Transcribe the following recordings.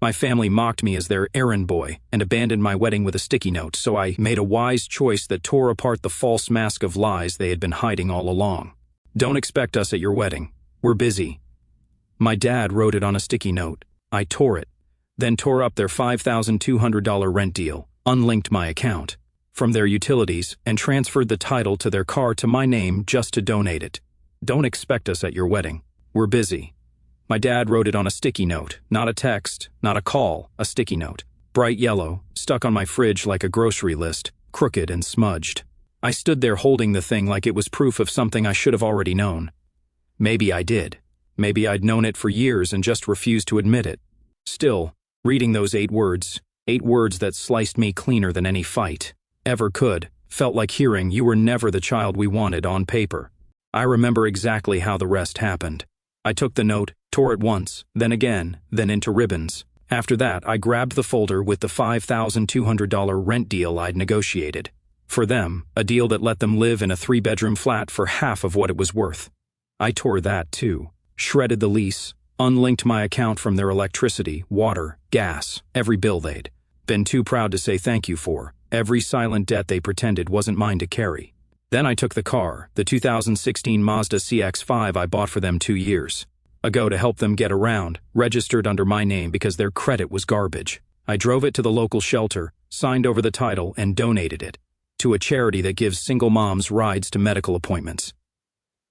My family mocked me as their errand boy and abandoned my wedding with a sticky note, so I made a wise choice that tore apart the false mask of lies they had been hiding all along. Don't expect us at your wedding. We're busy. My dad wrote it on a sticky note. I tore it, then tore up their $5,200 rent deal, unlinked my account from their utilities, and transferred the title to their car to my name just to donate it. Don't expect us at your wedding. We're busy. My dad wrote it on a sticky note, not a text, not a call, a sticky note. Bright yellow, stuck on my fridge like a grocery list, crooked and smudged. I stood there holding the thing like it was proof of something I should have already known. Maybe I did. Maybe I'd known it for years and just refused to admit it. Still, reading those 8 words that sliced me cleaner than any fight ever could, felt like hearing "you were never the child we wanted" on paper. I remember exactly how the rest happened. I took the note, tore it once, then again, then into ribbons. After that, I grabbed the folder with the $5,200 rent deal I'd negotiated. For them, a deal that let them live in a 3-bedroom flat for half of what it was worth. I tore that too. Shredded the lease, unlinked my account from their electricity, water, gas, every bill they'd been too proud to say thank you for, every silent debt they pretended wasn't mine to carry. Then I took the car, the 2016 Mazda CX-5 I bought for them 2 years ago to help them get around, registered under my name because their credit was garbage. I drove it to the local shelter, signed over the title, and donated it to a charity that gives single moms rides to medical appointments.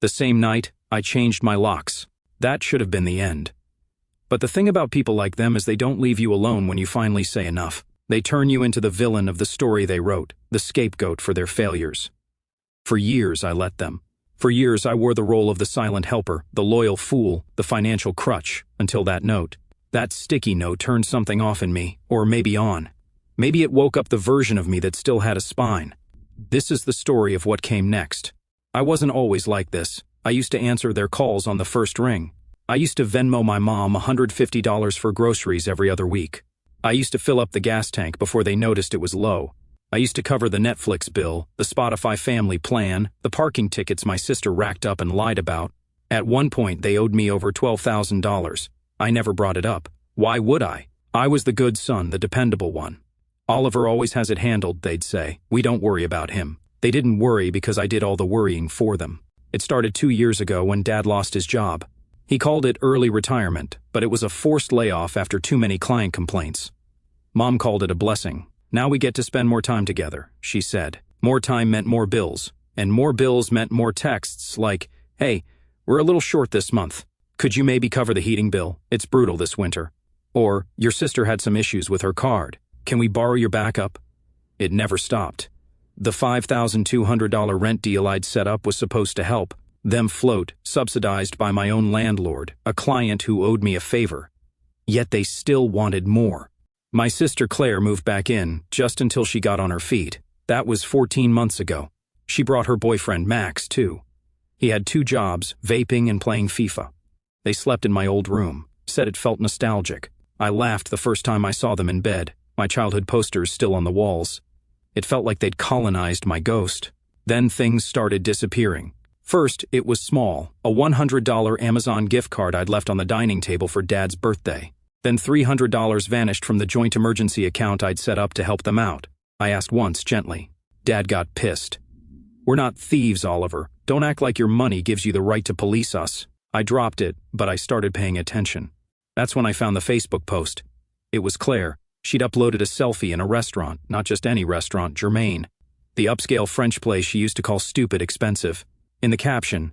The same night, I changed my locks. That should have been the end. But the thing about people like them is they don't leave you alone when you finally say enough. They turn you into the villain of the story they wrote, the scapegoat for their failures. For years, I let them. For years, I wore the role of the silent helper, the loyal fool, the financial crutch, until that note. That sticky note turned something off in me, or maybe on. Maybe it woke up the version of me that still had a spine. This is the story of what came next. I wasn't always like this. I used to answer their calls on the first ring. I used to Venmo my mom $150 for groceries every other week. I used to fill up the gas tank before they noticed it was low. I used to cover the Netflix bill, the Spotify family plan, the parking tickets my sister racked up and lied about. At one point, they owed me over $12,000. I never brought it up. Why would I? I was the good son, the dependable one. Oliver always has it handled, they'd say. We don't worry about him. They didn't worry because I did all the worrying for them. It started 2 years ago when Dad lost his job. He called it early retirement, but it was a forced layoff after too many client complaints. Mom called it a blessing. Now we get to spend more time together, she said. More time meant more bills, and more bills meant more texts like, "Hey, we're a little short this month. Could you maybe cover the heating bill? It's brutal this winter." Or, "Your sister had some issues with her card. Can we borrow your backup?" It never stopped. The $5,200 rent deal I'd set up was supposed to help them float, subsidized by my own landlord, a client who owed me a favor. Yet they still wanted more. My sister Claire moved back in, just until she got on her feet. That was 14 months ago. She brought her boyfriend Max, too. He had 2 jobs, vaping and playing FIFA. They slept in my old room, said it felt nostalgic. I laughed the first time I saw them in bed, my childhood posters still on the walls. It felt like they'd colonized my ghost. Then things started disappearing. First, it was small, a $100 Amazon gift card I'd left on the dining table for Dad's birthday. Then $300 vanished from the joint emergency account I'd set up to help them out. I asked once, gently. Dad got pissed. "We're not thieves, Oliver. Don't act like your money gives you the right to police us." I dropped it, but I started paying attention. That's when I found the Facebook post. It was Claire. She'd uploaded a selfie in a restaurant, not just any restaurant, Germain. The upscale French place she used to call stupid expensive. In the caption,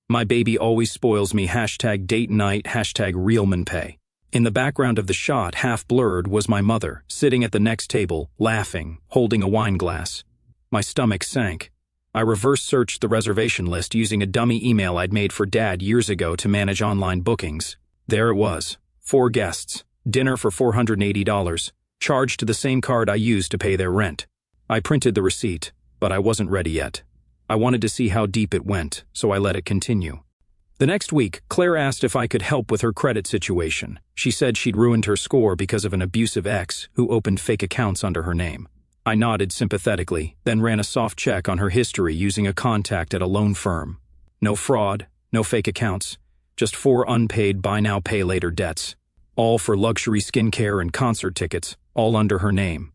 "My baby always spoils me, #date night, #realmanpay." In the background of the shot, half blurred, was my mother, sitting at the next table, laughing, holding a wine glass. My stomach sank. I reverse searched the reservation list using a dummy email I'd made for Dad years ago to manage online bookings. There it was. 4 guests, dinner for $480, charged to the same card I used to pay their rent. I printed the receipt, but I wasn't ready yet. I wanted to see how deep it went, so I let it continue. The next week, Claire asked if I could help with her credit situation. She said she'd ruined her score because of an abusive ex who opened fake accounts under her name. I nodded sympathetically, then ran a soft check on her history using a contact at a loan firm. No fraud, no fake accounts, just 4 unpaid buy now pay later debts. all for luxury skincare and concert tickets, all under her name.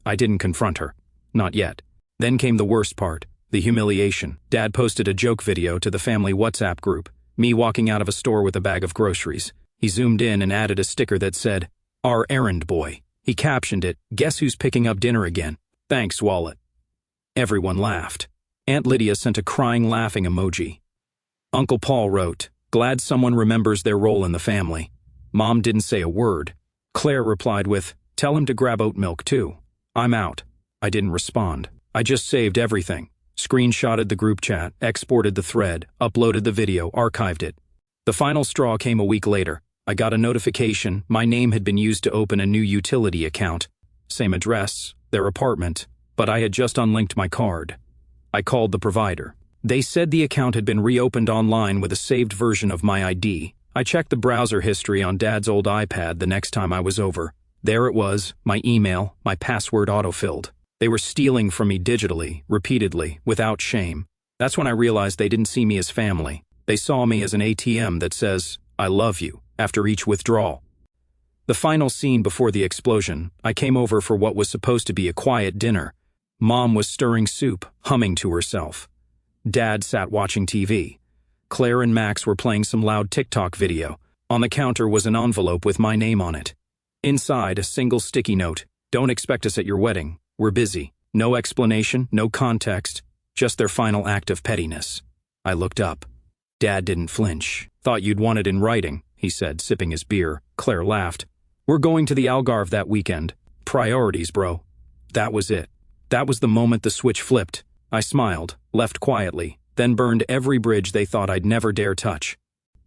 I didn't confront her. Not yet. Then came the worst part, the humiliation. Dad posted a joke video to the family WhatsApp group, me walking out of a store with a bag of groceries. He zoomed in and added a sticker that said, "Our errand boy." He captioned it, "Guess who's picking up dinner again? Thanks, wallet." Everyone laughed. Aunt Lydia sent a crying laughing emoji. Uncle Paul wrote, "Glad someone remembers their role in the family." Mom didn't say a word. Claire replied with, "Tell him to grab oat milk too. I'm out." I didn't respond. I just saved everything. Screenshotted the group chat, exported the thread, uploaded the video, archived it. The final straw came a week later. I got a notification my name had been used to open a new utility account. Same address, their apartment, but I had just unlinked my card. I called the provider. They said the account had been reopened online with a saved version of my ID. I checked the browser history on Dad's old iPad the next time I was over. There it was, my email, my password autofilled. They were stealing from me digitally, repeatedly, without shame. That's when I realized they didn't see me as family. They saw me as an ATM that says, "I love you," after each withdrawal. The final scene before the explosion, I came over for what was supposed to be a quiet dinner. Mom was stirring soup, humming to herself. Dad sat watching TV. Claire and Max were playing some loud TikTok video. On the counter was an envelope with my name on it. Inside, a single sticky note, "Don't expect us at your wedding. We're busy." No explanation, no context, just their final act of pettiness. I looked up. Dad didn't flinch. "Thought you'd want it in writing," he said, sipping his beer. Claire laughed. "We're going to the Algarve that weekend. Priorities, bro." That was it. That was the moment the switch flipped. I smiled, left quietly, then burned every bridge they thought I'd never dare touch.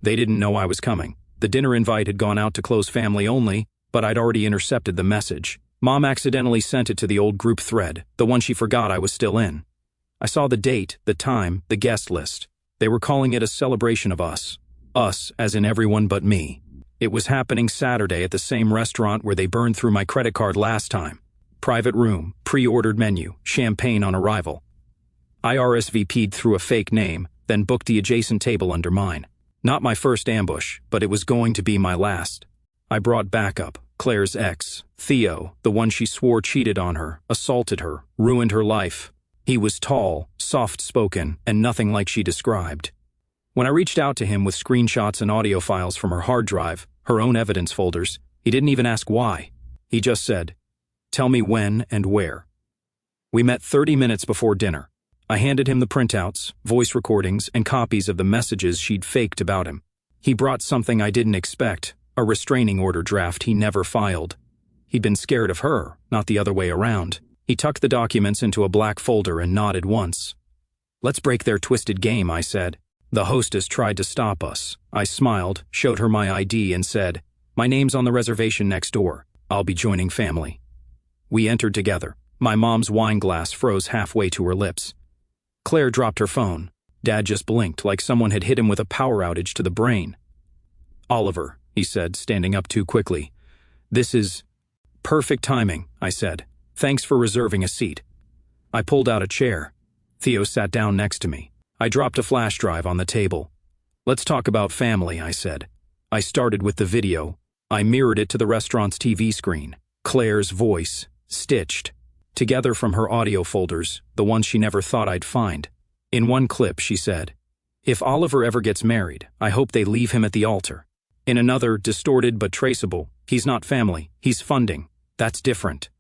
They didn't know I was coming. The dinner invite had gone out to close family only, but I'd already intercepted the message. Mom accidentally sent it to the old group thread, the one she forgot I was still in. I saw the date, the time, the guest list. They were calling it a celebration of us. Us, as in everyone but me. It was happening Saturday at the same restaurant where they burned through my credit card last time. Private room, pre-ordered menu, champagne on arrival. I RSVP'd through a fake name, then booked the adjacent table under mine. Not my first ambush, but it was going to be my last. I brought backup. Claire's ex, Theo, the one she swore cheated on her, assaulted her, ruined her life. He was tall, soft-spoken, and nothing like she described. When I reached out to him with screenshots and audio files from her hard drive, her own evidence folders, he didn't even ask why. He just said, "Tell me when and where." We met 30 minutes before dinner. I handed him the printouts, voice recordings, and copies of the messages she'd faked about him. He brought something I didn't expect, a restraining order draft he never filed. He'd been scared of her, not the other way around. He tucked the documents into a black folder and nodded once. "Let's break their twisted game," I said. The hostess tried to stop us. I smiled, showed her my ID, and said, "My name's on the reservation next door. I'll be joining family." We entered together. My mom's wine glass froze halfway to her lips. Claire dropped her phone. Dad just blinked like someone had hit him with a power outage to the brain. "Oliver," he said, standing up too quickly. "This is perfect timing," I said. "Thanks for reserving a seat." I pulled out a chair. Theo sat down next to me. I dropped a flash drive on the table. "Let's talk about family," I said. I started with the video. I mirrored it to the restaurant's TV screen. Claire's voice, stitched together from her audio folders, the ones she never thought I'd find. In one clip, she said, "If Oliver ever gets married, I hope they leave him at the altar." In another, distorted but traceable, "He's not family, he's funding. That's different."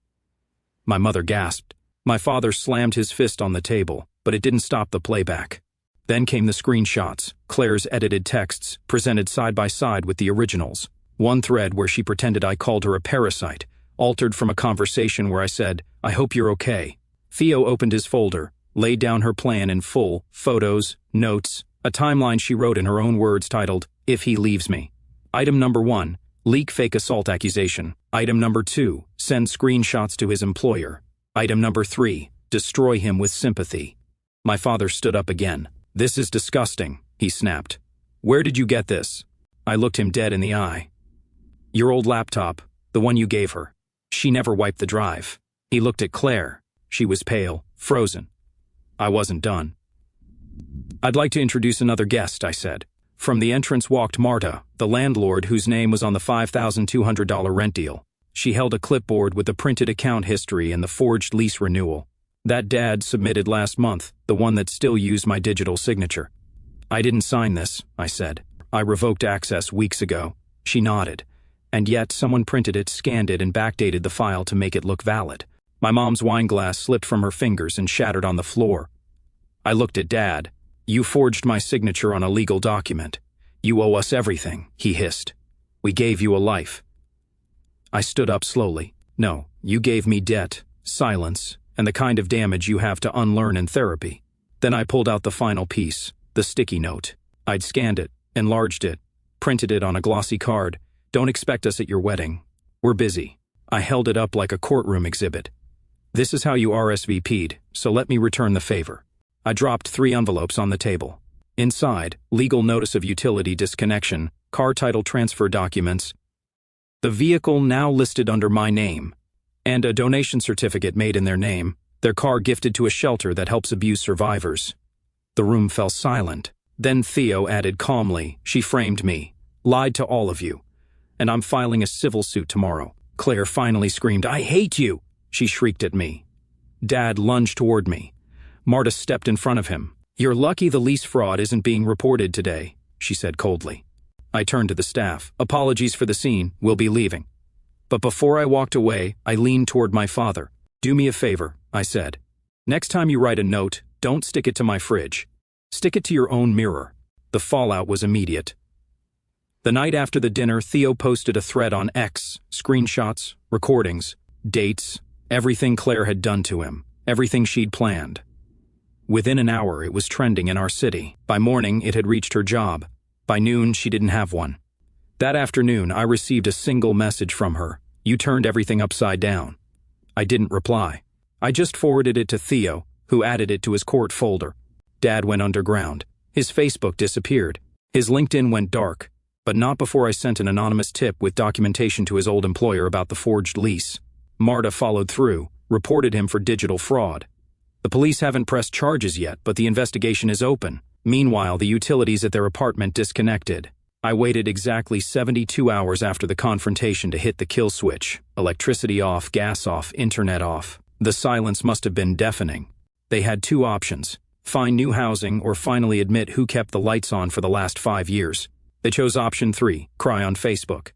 My mother gasped. My father slammed his fist on the table, but it didn't stop the playback. Then came the screenshots, Claire's edited texts, presented side by side with the originals. One thread where she pretended I called her a parasite, altered from a conversation where I said, "I hope you're okay." Theo opened his folder, laid down her plan in full, photos, notes, a timeline she wrote in her own words titled, "If he leaves me." Item number 1, leak fake assault accusation. Item number 2, send screenshots to his employer. Item number 3, destroy him with sympathy. My father stood up again. "This is disgusting," he snapped. "Where did you get this?" I looked him dead in the eye. "Your old laptop, the one you gave her. She never wiped the drive." He looked at Claire. She was pale, frozen. I wasn't done. "I'd like to introduce another guest," I said. From the entrance walked Marta, the landlord whose name was on the $5,200 rent deal. She held a clipboard with the printed account history and the forged lease renewal. That Dad submitted last month, the one that still used my digital signature. I didn't sign this, I said. I revoked access weeks ago. She nodded. And yet someone printed it, scanned it, and backdated the file to make it look valid. My mom's wine glass slipped from her fingers and shattered on the floor. I looked at Dad. You forged my signature on a legal document. You owe us everything, he hissed. We gave you a life. I stood up slowly. No, you gave me debt, silence, and the kind of damage you have to unlearn in therapy. Then I pulled out the final piece, the sticky note. I'd scanned it, enlarged it, printed it on a glossy card. Don't expect us at your wedding. We're busy. I held it up like a courtroom exhibit. This is how you RSVP'd, so let me return the favor. I dropped 3 envelopes on the table. Inside, legal notice of utility disconnection, car title transfer documents, the vehicle now listed under my name, and a donation certificate made in their name, their car gifted to a shelter that helps abuse survivors. The room fell silent. Then Theo added calmly, she framed me, lied to all of you, and I'm filing a civil suit tomorrow. Claire finally screamed, I hate you! She shrieked at me. Dad lunged toward me. Marta stepped in front of him. You're lucky the lease fraud isn't being reported today, she said coldly. I turned to the staff. Apologies for the scene, we'll be leaving. But before I walked away, I leaned toward my father. Do me a favor, I said. Next time you write a note, don't stick it to my fridge. Stick it to your own mirror. The fallout was immediate. The night after the dinner, Theo posted a thread on X, screenshots, recordings, dates, everything Claire had done to him, everything she'd planned. Within an hour, it was trending in our city. By morning, it had reached her job. By noon, she didn't have one. That afternoon, I received a single message from her. You turned everything upside down. I didn't reply. I just forwarded it to Theo, who added it to his court folder. Dad went underground. His Facebook disappeared. His LinkedIn went dark, but not before I sent an anonymous tip with documentation to his old employer about the forged lease. Marta followed through, reported him for digital fraud. The police haven't pressed charges yet, but the investigation is open. Meanwhile, the utilities at their apartment disconnected. I waited exactly 72 hours after the confrontation to hit the kill switch. Electricity off, gas off, internet off. The silence must have been deafening. They had 2 options: find new housing or finally admit who kept the lights on for the last 5 years. They chose option 3, cry on Facebook.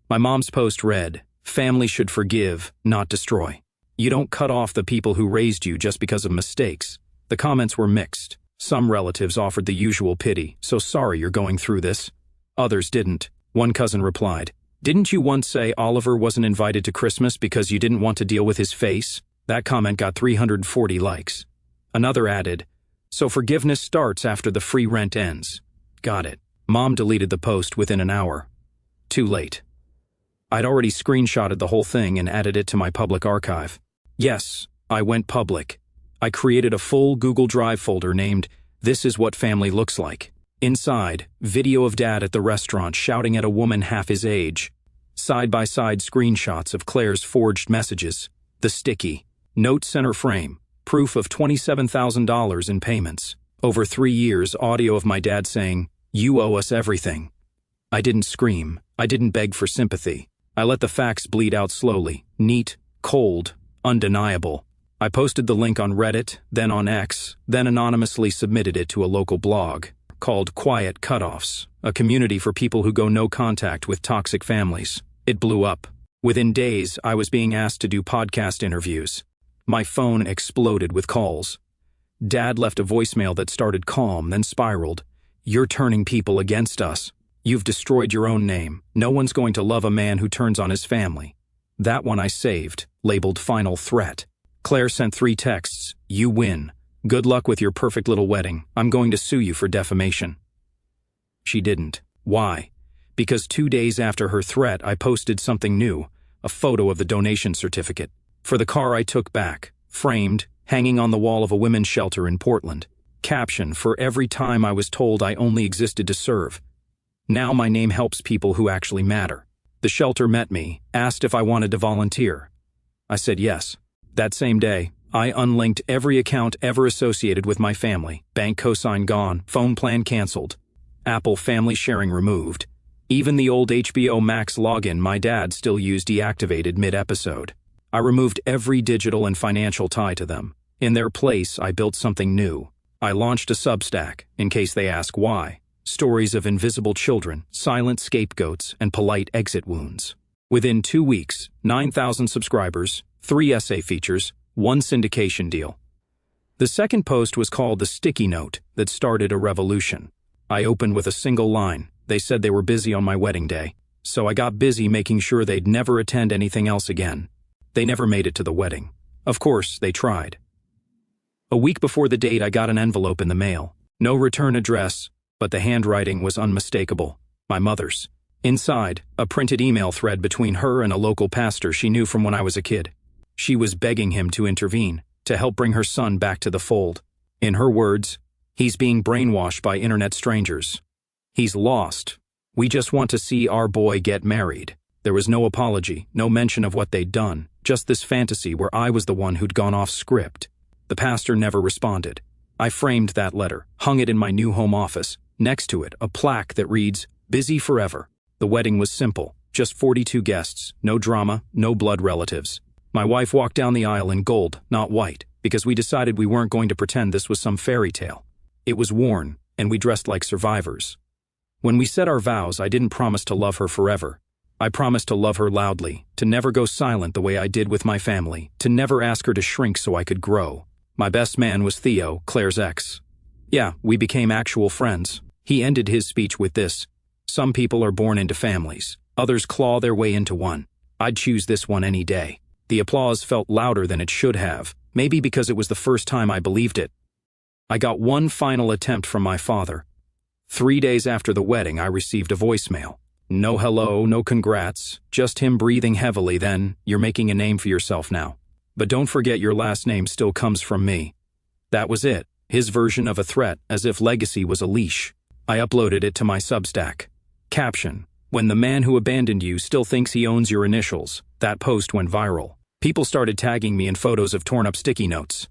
My mom's post read, family should forgive, not destroy. You don't cut off the people who raised you just because of mistakes. The comments were mixed. Some relatives offered the usual pity, so sorry you're going through this. Others didn't. One cousin replied, didn't you once say Oliver wasn't invited to Christmas because you didn't want to deal with his face? That comment got 340 likes. Another added, so forgiveness starts after the free rent ends. Got it. Mom deleted the post within an hour. Too late. I'd already screenshotted the whole thing and added it to my public archive. Yes, I went public. I created a full Google Drive folder named This Is What Family Looks Like. Inside, video of Dad at the restaurant shouting at a woman half his age. Side-by-side screenshots of Claire's forged messages. The sticky. Note center frame. Proof of $27,000 in payments. Over 3 years, audio of my dad saying, you owe us everything. I didn't scream. I didn't beg for sympathy. I let the facts bleed out slowly. Neat, cold, undeniable. I posted the link on Reddit, then on X, then anonymously submitted it to a local blog called Quiet Cutoffs, a community for people who go no contact with toxic families. It blew up. Within days, I was being asked to do podcast interviews. My phone exploded with calls. Dad left a voicemail that started calm, then spiraled. You're turning people against us. You've destroyed your own name. No one's going to love a man who turns on his family. That one I saved, labeled Final Threat. Claire sent 3 texts. You win. Good luck with your perfect little wedding. I'm going to sue you for defamation. She didn't. Why? Because 2 days after her threat, I posted something new, a photo of the donation certificate. For the car I took back, framed, hanging on the wall of a women's shelter in Portland. Caption, for every time I was told I only existed to serve. Now my name helps people who actually matter. The shelter met me, asked if I wanted to volunteer. I said yes. That same day, I unlinked every account ever associated with my family. Bank cosign gone, phone plan canceled. Apple family sharing removed. Even the old HBO Max login my dad still used deactivated mid-episode. I removed every digital and financial tie to them. In their place, I built something new. I launched a Substack, in case they ask why. Stories of invisible children, silent scapegoats, and polite exit wounds. Within 2 weeks, 9,000 subscribers, 3 essay features, 1 syndication deal. The second post was called The Sticky Note that started a revolution. I opened with a single line. They said they were busy on my wedding day, so I got busy making sure they'd never attend anything else again. They never made it to the wedding. Of course, they tried. A week before the date, I got an envelope in the mail. No return address, but the handwriting was unmistakable. My mother's. Inside, a printed email thread between her and a local pastor she knew from when I was a kid. She was begging him to intervene, to help bring her son back to the fold. In her words, he's being brainwashed by internet strangers. He's lost. We just want to see our boy get married. There was no apology, no mention of what they'd done, just this fantasy where I was the one who'd gone off script. The pastor never responded. I framed that letter, hung it in my new home office. Next to it, a plaque that reads, "Busy forever." The wedding was simple, just 42 guests, no drama, no blood relatives. My wife walked down the aisle in gold, not white, because we decided we weren't going to pretend this was some fairy tale. It was worn, and we dressed like survivors. When we said our vows, I didn't promise to love her forever. I promised to love her loudly, to never go silent the way I did with my family, to never ask her to shrink so I could grow. My best man was Theo, Claire's ex. Yeah, we became actual friends. He ended his speech with this: "Some people are born into families. Others claw their way into one. I'd choose this one any day." The applause felt louder than it should have, maybe because it was the first time I believed it. I got one final attempt from my father. 3 days after the wedding, I received a voicemail. No hello, no congrats, just him breathing heavily. Then, "You're making a name for yourself now. But don't forget your last name still comes from me." That was it, his version of a threat, as if legacy was a leash. I uploaded it to my Substack. Caption: "When the man who abandoned you still thinks he owns your initials." That post went viral. People started tagging me in photos of torn-up sticky notes.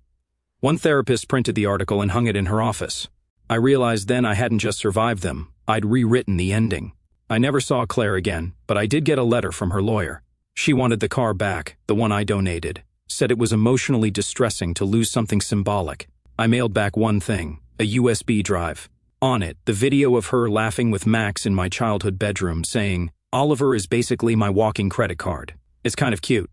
One therapist printed the article and hung it in her office. I realized then I hadn't just survived them, I'd rewritten the ending. I never saw Claire again, but I did get a letter from her lawyer. She wanted the car back, the one I donated. Said it was emotionally distressing to lose something symbolic. I mailed back one thing, a USB drive. On it, the video of her laughing with Max in my childhood bedroom, saying, "Oliver is basically my walking credit card." It's kind of cute.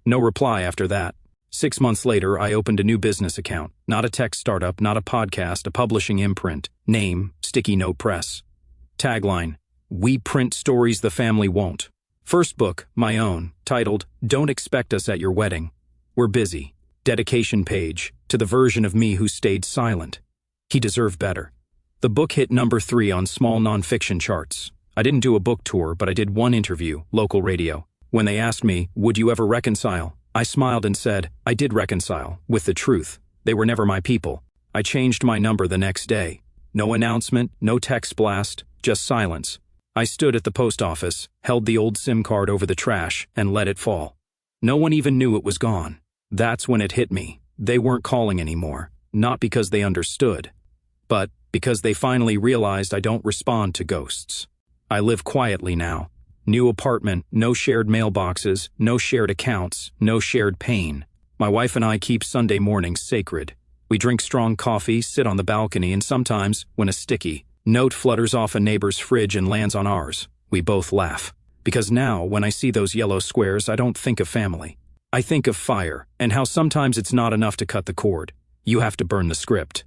No reply after that. 6 months later, I opened a new business account. Not a tech startup, not a podcast, a publishing imprint. Name, Sticky Note Press. Tagline: "We print stories the family won't." First book, my own, titled, "Don't Expect Us at Your Wedding. We're Busy." Dedication page, to the version of me who stayed silent. He deserved better. The book hit number 3 on small nonfiction charts. I didn't do a book tour, but I did one interview, local radio. When they asked me, "Would you ever reconcile?" I smiled and said, "I did reconcile, with the truth. They were never my people." I changed my number the next day. No announcement, no text blast, just silence. I stood at the post office, held the old SIM card over the trash, and let it fall. No one even knew it was gone. That's when it hit me. They weren't calling anymore, not because they understood, but because they finally realized I don't respond to ghosts. I live quietly now. New apartment, no shared mailboxes, no shared accounts, no shared pain. My wife and I keep Sunday mornings sacred. We drink strong coffee, sit on the balcony, and sometimes, when a sticky note flutters off a neighbor's fridge and lands on ours, we both laugh. Because now, when I see those yellow squares, I don't think of family. I think of fire, and how sometimes it's not enough to cut the cord. You have to burn the script.